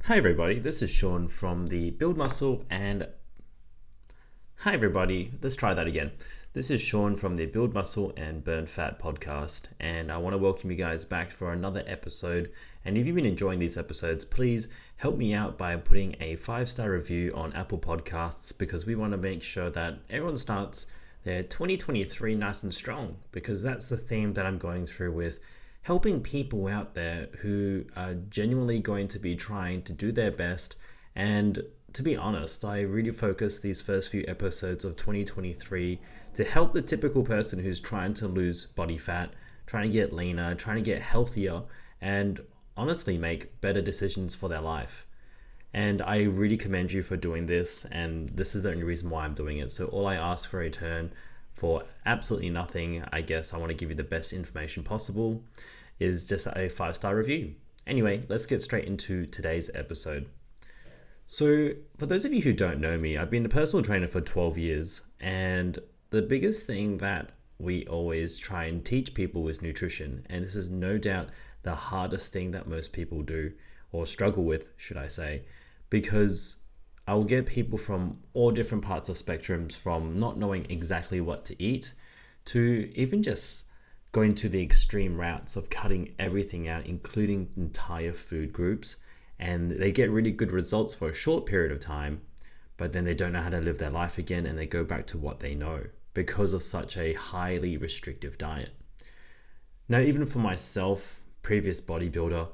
Hi everybody, this is Sean from the Build Muscle and Hi everybody, let's try that again. This is Sean from the Build Muscle and Burn Fat podcast, and I want to welcome you guys back for another episode. And if you've been enjoying these episodes, please help me out by putting a 5-star review on Apple Podcasts, because we want to make sure that everyone starts their 2023 nice and strong, because that's the theme that I'm going through with helping people out there who are genuinely going to be trying to do their best. And to be honest, I really focus these first few episodes of 2023 to help the typical person who's trying to lose body fat, trying to get leaner, trying to get healthier, and honestly make better decisions for their life. And I really commend you for doing this, and this is the only reason why I'm doing it. So all I ask for a return for absolutely nothing, I guess I want to give you the best information possible, is just a 5-star review. Anyway, let's get straight into today's episode. So for those of you who don't know me, I've been a personal trainer for 12 years, and the biggest thing that we always try and teach people is nutrition. And this is no doubt the hardest thing that most people do, or struggle with, should I say, because I will get people from all different parts of spectrums, from not knowing exactly what to eat to even just going to the extreme routes of cutting everything out, including entire food groups. And they get really good results for a short period of time, but then they don't know how to live their life again, and they go back to what they know because of such a highly restrictive diet. Now, even for myself, previous bodybuilder,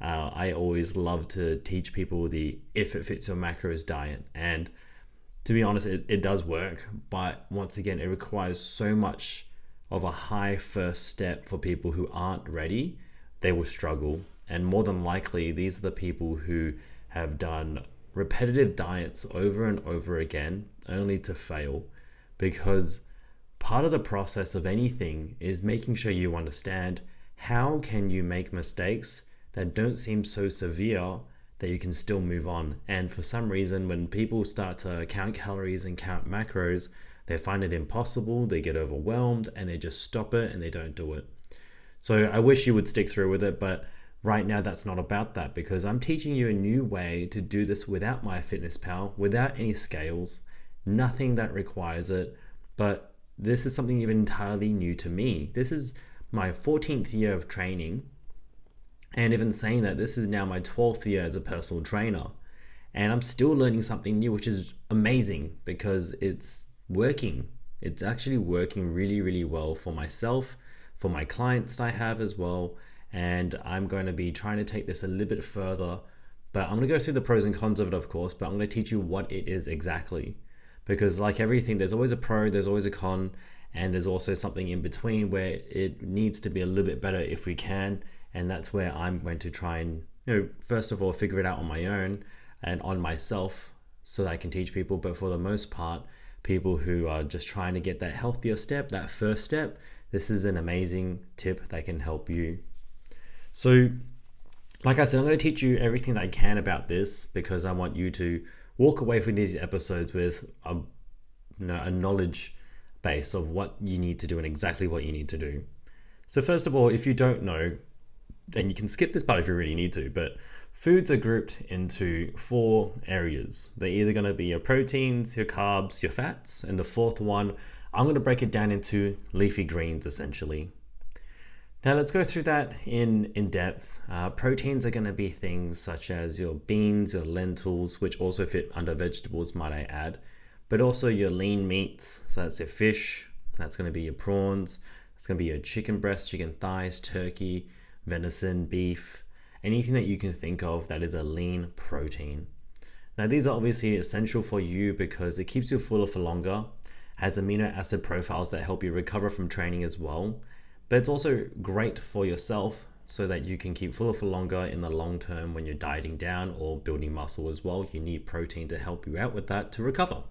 I always love to teach people the if it fits your macros diet. And to be honest, it does work. But once again, it requires so much of a high first step for people who aren't ready. They will struggle. And more than likely, these are the people who have done repetitive diets over and over again, only to fail. Because part of the process of anything is making sure you understand how can you make mistakes that don't seem so severe that you can still move on. And for some reason, when people start to count calories and count macros, they find it impossible, they get overwhelmed, and they just stop it and they don't do it. So I wish you would stick through with it, but right now that's not about that, because I'm teaching you a new way to do this without MyFitnessPal, without any scales, nothing that requires it. But this is something even entirely new to me. This is my 14th year of training. And even saying that, this is now my 12th year as a personal trainer. And I'm still learning something new, which is amazing because it's working. It's actually working really, really well for myself, for my clients that I have as well. And I'm going to be trying to take this a little bit further. But I'm going to go through the pros and cons of it, of course, but I'm going to teach you what it is exactly. Because like everything, there's always a pro, there's always a con, and there's also something in between where it needs to be a little bit better if we can. And that's where I'm going to try and, first of all, figure it out on my own and on myself so that I can teach people. But for the most part, people who are just trying to get that healthier step, that first step, this is an amazing tip that can help you. So, like I said, I'm going to teach you everything that I can about this, because I want you to walk away from these episodes with a knowledge base of what you need to do and exactly what you need to do. So first of all, if you don't know, and you can skip this part if you really need to, but foods are grouped into 4 areas. They're either going to be your proteins, your carbs, your fats, and the fourth one, I'm going to break it down into leafy greens, essentially. Now let's go through that in depth. Proteins are going to be things such as your beans, your lentils, which also fit under vegetables, might I add, but also your lean meats. So that's your fish, that's going to be your prawns, that's going to be your chicken breasts, chicken thighs, turkey, venison, beef, anything that you can think of that is a lean protein. Now these are obviously essential for you because it keeps you fuller for longer, has amino acid profiles that help you recover from training as well, but it's also great for yourself so that you can keep fuller for longer in the long term when you're dieting down or building muscle as well. You need protein to help you out with that to recover.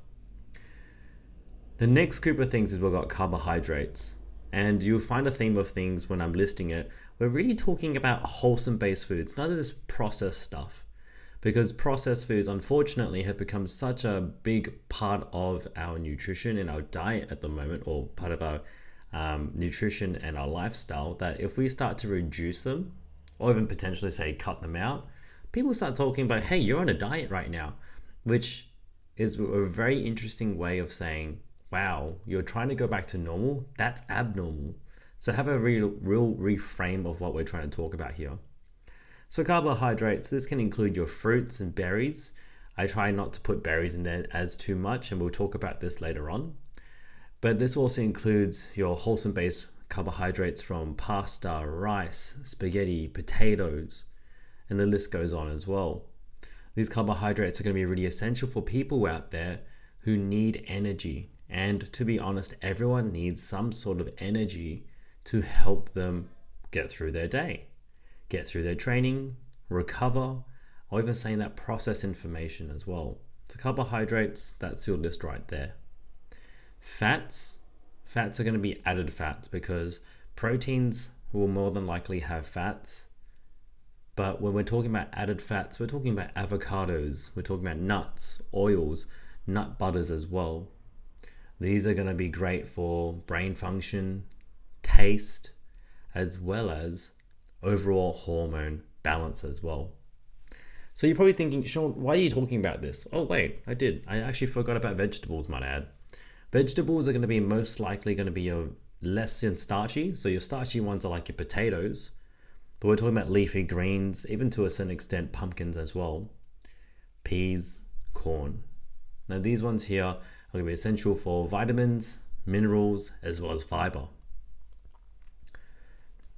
The next group of things is we've got carbohydrates. And you'll find a theme of things when I'm listing it. We're really talking about wholesome based foods, none of this processed stuff. Because processed foods, unfortunately, have become such a big part of our nutrition and our diet at the moment, or part of our nutrition and our lifestyle, that if we start to reduce them, or even potentially say cut them out, people start talking about, hey, you're on a diet right now, which is a very interesting way of saying, wow, you're trying to go back to normal. That's abnormal. So have a real reframe of what we're trying to talk about here. So carbohydrates, this can include your fruits and berries. I try not to put berries in there as too much, and we'll talk about this later on. But this also includes your wholesome base carbohydrates from pasta, rice, spaghetti, potatoes, and the list goes on as well. These carbohydrates are going to be really essential for people out there who need energy. And to be honest, everyone needs some sort of energy to help them get through their day, get through their training, recover, or even saying that process information as well. So carbohydrates, that's your list right there. Fats are going to be added fats because proteins will more than likely have fats. But when we're talking about added fats, we're talking about avocados, we're talking about nuts, oils, nut butters as well. These are going to be great for brain function, taste, as well as overall hormone balance as well. So you're probably thinking, Sean, why are you talking about this? Oh wait, I actually forgot about vegetables, might add. Vegetables are going to be most likely going to be your less than starchy. So your starchy ones are like your potatoes, but we're talking about leafy greens, even to a certain extent pumpkins as well, peas, corn. Now these ones here are going to be essential for vitamins, minerals, as well as fiber.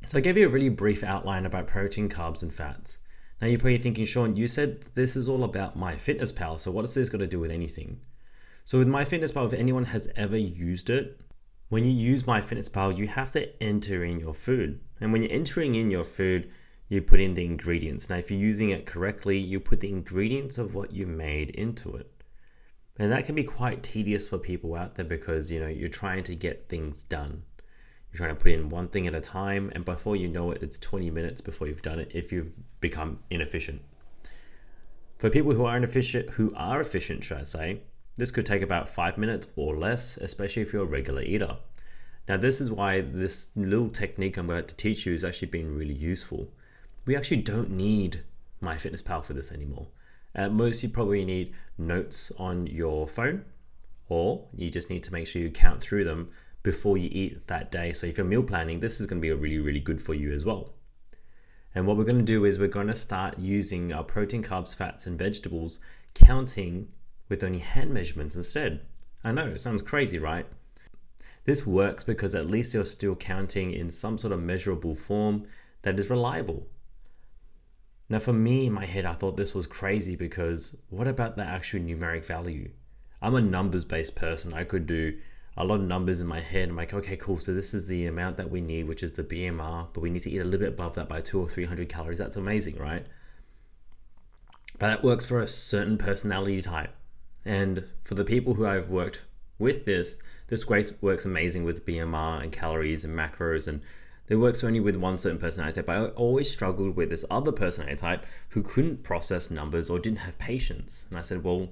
So I gave you a really brief outline about protein, carbs, and fats. Now you're probably thinking, Sean, you said this is all about MyFitnessPal, so what has this got to do with anything? So with MyFitnessPal, if anyone has ever used it, when you use MyFitnessPal, you have to enter in your food. And when you're entering in your food, you put in the ingredients. Now, if you're using it correctly, you put the ingredients of what you made into it. And that can be quite tedious for people out there because, you're trying to get things done. You're trying to put in one thing at a time, and before you know it, it's 20 minutes before you've done it if you've become inefficient. For people who are efficient, should I say, this could take about 5 minutes or less, especially if you're a regular eater. Now, this is why this little technique I'm about to teach you has actually been really useful. We actually don't need MyFitnessPal for this anymore. At most, you probably need notes on your phone, or you just need to make sure you count through them before you eat that day. So if you're meal planning, this is going to be really, really good for you as well. And what we're going to do is we're going to start using our protein, carbs, fats, and vegetables, counting with only hand measurements instead. I know, it sounds crazy, right? This works because at least you're still counting in some sort of measurable form that is reliable. Now for me, in my head, I thought this was crazy because what about the actual numeric value? I'm a numbers-based person. I could do a lot of numbers in my head. I'm like, okay, cool. So this is the amount that we need, which is the BMR, but we need to eat a little bit above that by 200 or 300 calories. That's amazing, right? But that works for a certain personality type. And for the people who I've worked with this works amazing with BMR and calories and macros, and it works only with one certain personality type. But I always struggled with this other personality type who couldn't process numbers or didn't have patience. And I said, well,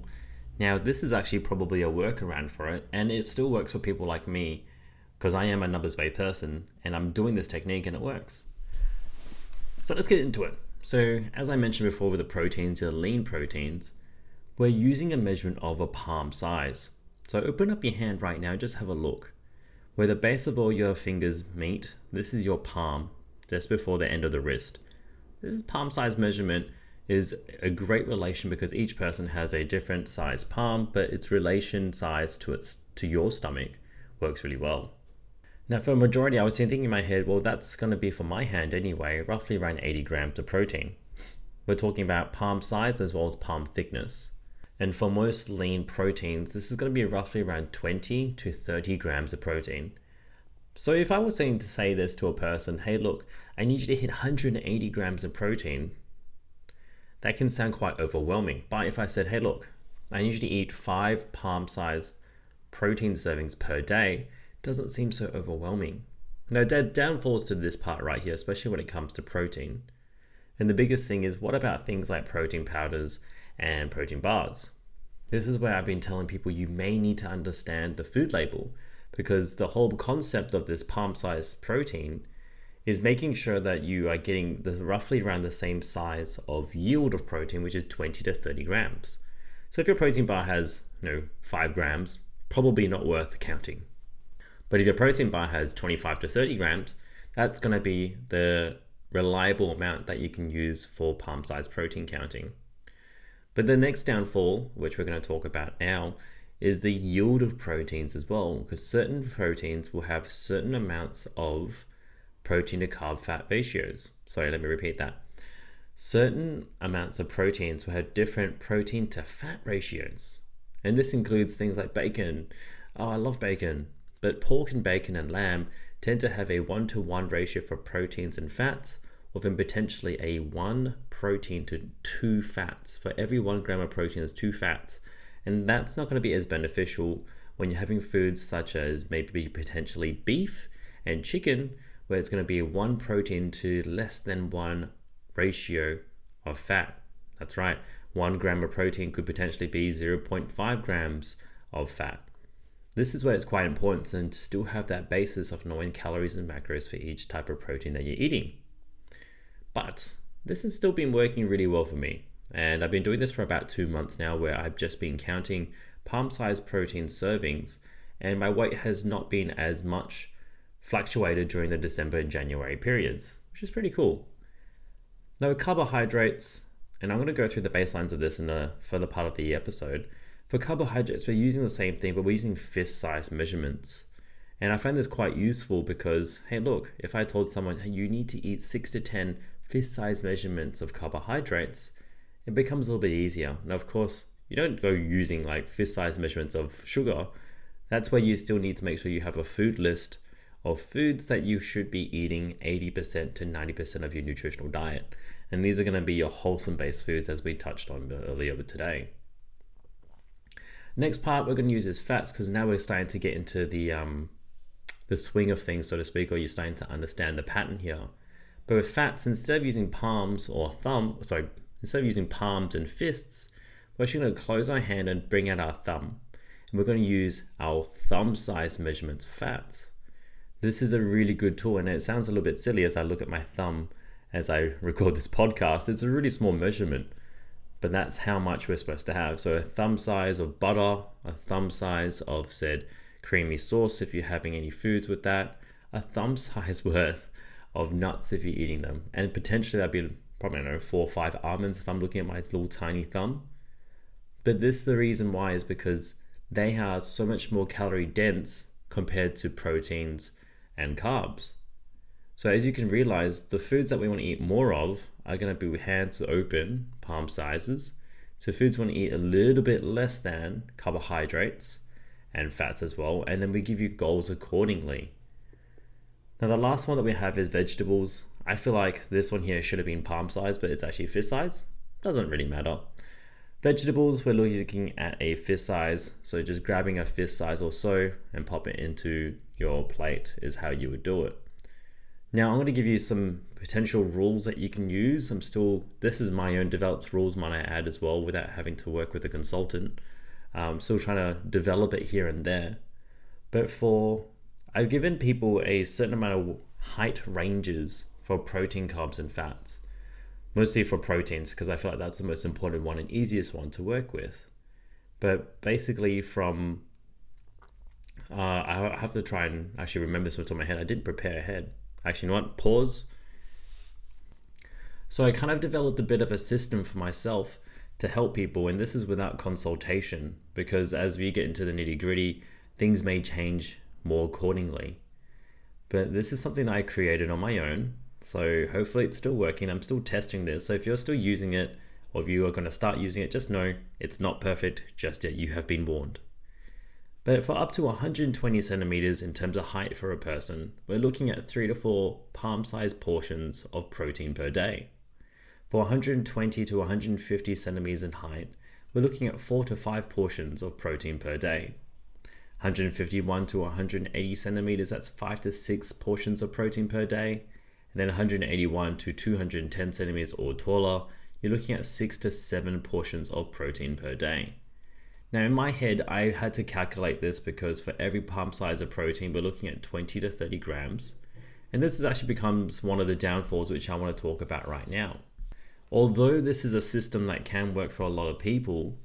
now this is actually probably a workaround for it, and it still works for people like me because I am a numbers-based person and I'm doing this technique and it works. So let's get into it. So as I mentioned before with the proteins, the lean proteins, we're using a measurement of a palm size. So open up your hand right now, just have a look. Where the base of all your fingers meet, this is your palm, just before the end of the wrist. This is palm size measurement is a great relation because each person has a different size palm, but its relation size to your stomach works really well. Now for a majority, I was thinking in my head, well, that's going to be for my hand anyway, roughly around 80 grams of protein. We're talking about palm size as well as palm thickness. And for most lean proteins, this is going to be roughly around 20 to 30 grams of protein. So if I was saying to say this to a person, hey, look, I need you to hit 180 grams of protein, that can sound quite overwhelming. But if I said, hey, look, I need you to eat 5 palm-sized protein servings per day, it doesn't seem so overwhelming. Now, downfalls to this part right here, especially when it comes to protein. And the biggest thing is, what about things like protein powders and protein bars? This is where I've been telling people you may need to understand the food label, because the whole concept of this palm-sized protein is making sure that you are getting roughly around the same size of yield of protein, which is 20 to 30 grams. So if your protein bar has 5 grams, probably not worth counting. But if your protein bar has 25 to 30 grams, that's going to be the reliable amount that you can use for palm size protein counting. But the next downfall, which we're going to talk about now, is the yield of proteins as well, because certain proteins will have certain amounts of protein to carb fat ratios. Sorry, let me repeat that. Certain amounts of proteins will have different protein to fat ratios. And this includes things like bacon. Oh, I love bacon. But pork and bacon and lamb tend to have a 1-to-1 ratio for proteins and fats, or then potentially a 1 protein to 2 fats. For every 1 gram of protein, there's 2 fats. And that's not going to be as beneficial when you're having foods such as maybe potentially beef and chicken, where it's going to be 1 protein to less than 1 ratio of fat. That's right, 1 gram of protein could potentially be 0.5 grams of fat. This is where it's quite important to still have that basis of knowing calories and macros for each type of protein that you're eating. But this has still been working really well for me. And I've been doing this for about 2 months now, where I've just been counting palm-sized protein servings, and my weight has not been as much fluctuated during the December and January periods, which is pretty cool. Now, carbohydrates, and I'm going to go through the baselines of this in the further part of the episode. For carbohydrates, we're using the same thing, but we're using fist-size measurements. And I find this quite useful because, hey, look, if I told someone, hey, you need to eat 6 to 10 fist-size measurements of carbohydrates, it becomes a little bit easier. Now, of course, you don't go using like fist-size measurements of sugar. That's where you still need to make sure you have a food list of foods that you should be eating 80% to 90% of your nutritional diet. And these are going to be your wholesome-based foods, as we touched on earlier today. Next part we're going to use is fats, because now we're starting to get into the swing of things, so to speak, or you're starting to understand the pattern here. But with fats, instead of using palms and fists, we're actually going to close our hand and bring out our thumb. And we're going to use our thumb size measurements for fats. This is a really good tool, and it sounds a little bit silly as I look at my thumb as I record this podcast. It's a really small measurement, but that's how much we're supposed to have. So a thumb size of butter, a thumb size of said creamy sauce if you're having any foods with that, a thumb size worth of nuts if you're eating them, and potentially that'd be probably 4 or 5 almonds if I'm looking at my little tiny thumb. But the reason why is because they are so much more calorie dense compared to proteins and carbs. So as you can realize, the foods that we want to eat more of are going to be hands open, palm sizes. So foods we want to eat a little bit less than carbohydrates and fats as well. And then we give you goals accordingly. Now the last one that we have is vegetables. I feel like this one here should have been palm size, but it's actually fist size. Doesn't really matter. Vegetables, we're looking at a fist size. So just grabbing a fist size or so and pop it into your plate is how you would do it. Now I'm going to give you some potential rules that you can use. This is my own developed rules, might I add as well, without having to work with a consultant. I'm still trying to develop it here and there. But I've given people a certain amount of height ranges for protein, carbs, and fats. Mostly for proteins, because I feel like that's the most important one and easiest one to work with. But basically I have to try and actually remember this off the top of my head. I didn't prepare ahead. Actually, you know what? Pause. So I kind of developed a bit of a system for myself to help people, and this is without consultation, because as we get into the nitty-gritty, things may change more accordingly. But this is something that I created on my own, so hopefully it's still working. I'm still testing this, so if you're still using it, or if you are going to start using it, just know it's not perfect just yet. You have been warned. But for up to 120 centimeters in terms of height for a person, we're looking at 3 to 4 palm-sized portions of protein per day. For 120 to 150 centimeters in height, we're looking at 4 to 5 portions of protein per day. 151 to 180 centimeters, that's 5 to 6 portions of protein per day. And then 181 to 210 centimeters or taller, you're looking at 6 to 7 portions of protein per day. Now in my head, I had to calculate this because for every palm size of protein, we're looking at 20 to 30 grams. And this has actually becomes one of the downfalls which I want to talk about right now. Although this is a system that can work for a lot of people,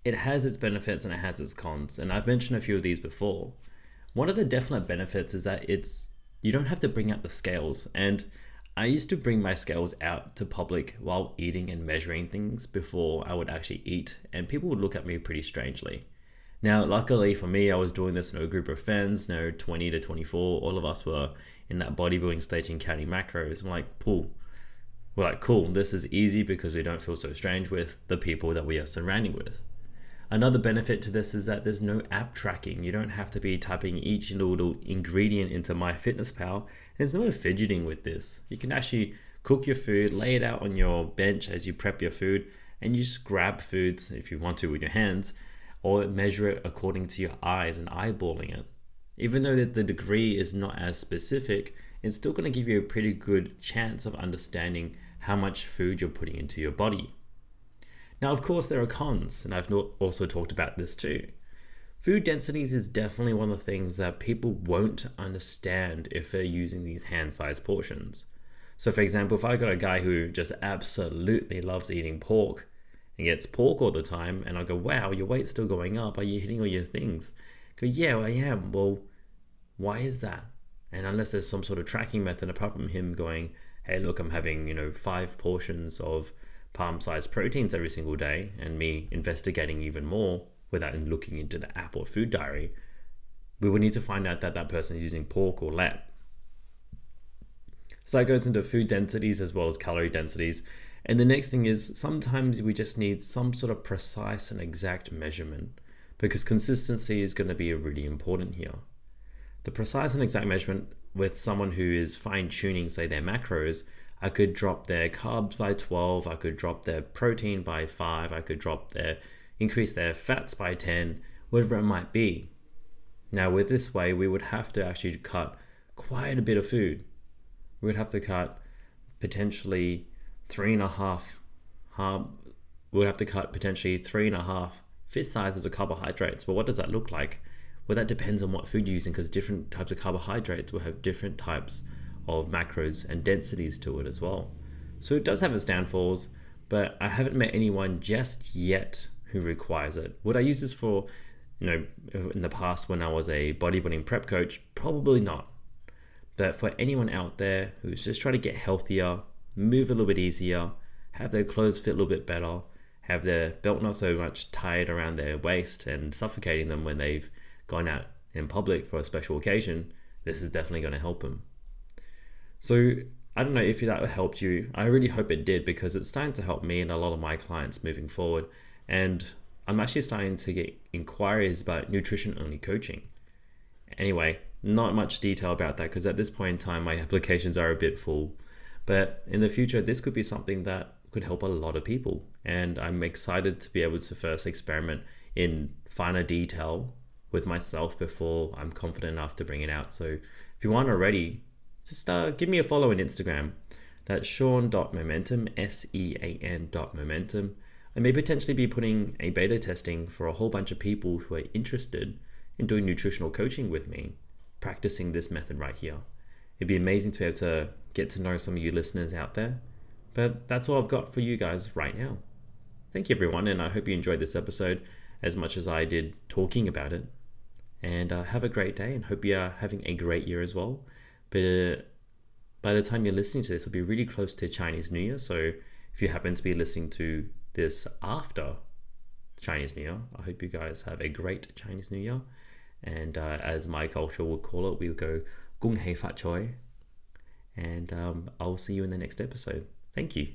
it has its benefits and it has its cons. And I've mentioned a few of these before. One of the definite benefits is that you don't have to bring out the scales. And I used to bring my scales out to public while eating and measuring things before I would actually eat, and people would look at me pretty strangely. Now, luckily for me, I was doing this in a group of friends, 20 to 24. All of us were in that bodybuilding stage and counting macros. We're like, cool, this is easy because we don't feel so strange with the people that we are surrounding with. Another benefit to this is that there's no app tracking. You don't have to be typing each little ingredient into MyFitnessPal. There's no fidgeting with this. You can actually cook your food, lay it out on your bench as you prep your food, and you just grab foods if you want to with your hands, or measure it according to your eyes and eyeballing it. Even though the degree is not as specific, it's still going to give you a pretty good chance of understanding how much food you're putting into your body. Now, of course, there are cons, and I've also talked about this too. Food densities is definitely one of the things that people won't understand if they're using these hand-sized portions. So for example, if I got a guy who just absolutely loves eating pork and gets pork all the time, and I go, wow, your weight's still going up, are you hitting all your things? I go, yeah, I am. Well, why is that? And unless there's some sort of tracking method, apart from him going, hey, look, I'm having 5 portions of palm-sized proteins every single day, and me investigating even more without looking into the app or food diary, we would need to find out that that person is using pork or lamb. So that goes into food densities as well as calorie densities. And the next thing is sometimes we just need some sort of precise and exact measurement, because consistency is going to be really important here. The precise and exact measurement with someone who is fine-tuning, say, their macros, I could drop their carbs by 12, I could drop their protein by 5, I could increase their fats by 10, whatever it might be. Now with this way, we would have to actually cut quite a bit of food. We would have to cut potentially 3.5 fist sizes of carbohydrates. But what does that look like? Well, that depends on what food you're using, because different types of carbohydrates will have different types of macros and densities to it as well. So it does have its downfalls, but I haven't met anyone just yet who requires it. Would I use this for, in the past when I was a bodybuilding prep coach? Probably not. But for anyone out there who's just trying to get healthier, move a little bit easier, have their clothes fit a little bit better, have their belt not so much tied around their waist and suffocating them when they've gone out in public for a special occasion, this is definitely going to help them. So I don't know if that helped you. I really hope it did, because it's starting to help me and a lot of my clients moving forward. And I'm actually starting to get inquiries about nutrition-only coaching. Anyway, not much detail about that, because at this point in time, my applications are a bit full. But in the future, this could be something that could help a lot of people. And I'm excited to be able to first experiment in finer detail with myself before I'm confident enough to bring it out. So if you aren't already, just give me a follow on Instagram. That's Sean.momentum, SEAN.momentum. I may potentially be putting a beta testing for a whole bunch of people who are interested in doing nutritional coaching with me, practicing this method right here. It'd be amazing to be able to get to know some of you listeners out there. But that's all I've got for you guys right now. Thank you, everyone, and I hope you enjoyed this episode as much as I did talking about it. And have a great day, and hope you are having a great year as well. But by the time you're listening to this, it'll be really close to Chinese New Year. So if you happen to be listening to this after Chinese New Year, I hope you guys have a great Chinese New Year. And as my culture would call it, we'll go Gung Hei Fat Choi. And I'll see you in the next episode. Thank you.